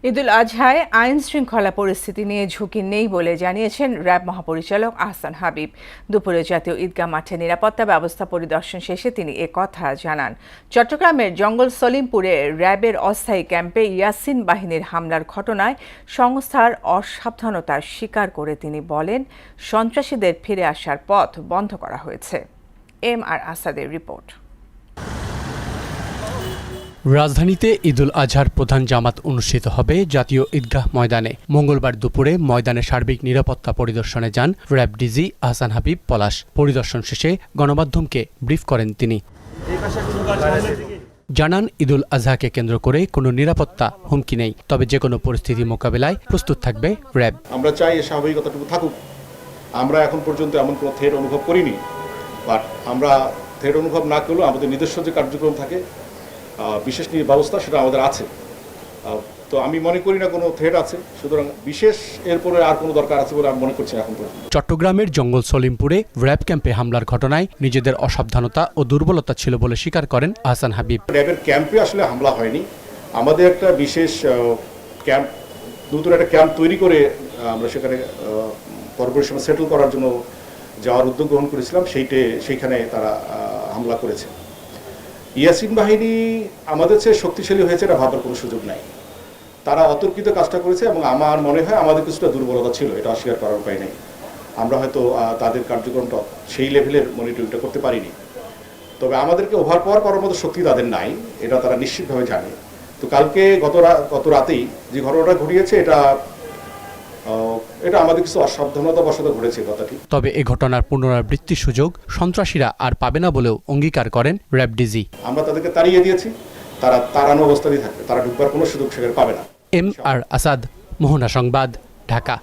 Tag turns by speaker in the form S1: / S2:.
S1: ঈদুল আজহায় আইন শৃঙ্খলা পরিস্থিতি নিয়ে ঝুঁকি নেই বলে জানিয়েছেন র্যাব মহাপরিচালক আহসান হাবিব। দুপুরে জাতীয় ঈদগাহ মাঠে নিরাপত্তা ব্যবস্থা পরিদর্শন শেষে তিনি কথা জানান। চট্টগ্রামের জঙ্গল সলিমপুরে র্যাবের অস্থায়ী ক্যাম্পে ইয়াসিন বাহিনীর হামলার ঘটনায় সংস্থার অসাবধানতা স্বীকার করে তিনি বলেন, সন্ত্রাসীদের ফিরে আসার পথ বন্ধ করা হয়েছে। এম আর আসাদের রিপোর্ট।
S2: রাজধানীতে ঈদুল আজহার প্রধান জামাত অনুষ্ঠিত হবে জাতীয় ঈদগাহ ময়দানে। মঙ্গলবার দুপুরে ময়দানে সার্বিক নিরাপত্তা পরিদর্শনে যান র্যাব ডিজি আহসান হাবিব পলাশ। পরিদর্শন শেষে গণমাধ্যমকে ব্রিফ করেন তিনি। জানান, ঈদুল আজহাকে কেন্দ্র করে কোনো নিরাপত্তা হুমকি নেই, তবে যে কোনো পরিস্থিতি মোকাবেলায় প্রস্তুত থাকবে র্যাব।
S3: আমরা চাই এই স্বাভাবিকতাটুকু থাকুক। আমরা এখন পর্যন্ত এমন কোনো থ্রেট অনুভব করিনি, বাট আমরা থ্রেট অনুভব না করলেও আমাদের নিজস্ব যে কার্যক্রম থাকে, বিশেষ ব্যবস্থা, সেটা আমাদের আছে। তো আমি মনে করি না কোনো থ্রেট আছে, সুতরাং বিশেষ এরপরে আর কোনো দরকার আছে বলে আমি মনে করছি এখন পর্যন্ত।
S2: চট্টগ্রামের জঙ্গল সলিমপুরে র্যাব ক্যাম্পে হামলার ঘটনায় নিজেদের অসাবধানতা ও দুর্বলতা ছিল বলে স্বীকার করেন আহসান হাবিব।
S3: র্যাবের ক্যাম্পে আসলে হামলা হয়নি। আমাদের একটা বিশেষ ক্যাম্প, নতুন একটা ক্যাম্প তৈরি করে আমরা সেখানে পরবর্তী সময় সেটেল করার জন্য যাওয়ার উদ্যোগ গ্রহণ করেছিলাম, সেইখানে তারা হামলা করেছে। ইয়াসিন বাহিনী আমাদের চেয়ে শক্তিশালী হয়েছে এটা ভাবার কোনো সুযোগ নাই। তারা অতর্কিত কাজটা করেছে এবং আমার মনে হয় আমাদের কিছুটা দুর্বলতা ছিল, এটা অস্বীকার করার উপায় নেই। আমরা হয়তো তাদের কার্যক্রমটা সেই লেভেলের মনিটরিংটা করতে পারিনি, তবে আমাদেরকে ওভার পাওয়ার করার মতো শক্তি তাদের নাই, এটা তারা নিশ্চিতভাবে জানে। তো কালকে গত রাতেই যে ঘটনাটা ঘটিয়েছে, এটা আমাদের কিছু অসাবধানতাবশত ঘটেছে কথাটি।
S2: তবে এ ঘটনার পুনরাবৃত্তির সুযোগ সন্ত্রাসীরা আর পাবে না বলেও অঙ্গীকার করেন র্যাব ডিজি।
S3: আমরা তাদেরকে তাড়িয়ে দিয়েছি, তারা তাড়ানো অবস্থাতেই থাকবে, তারা ঢুকবার কোনো সুযোগ সেখানে পাবে না।
S2: এম আর আসাদ, মোহনা সংবাদ, ঢাকা।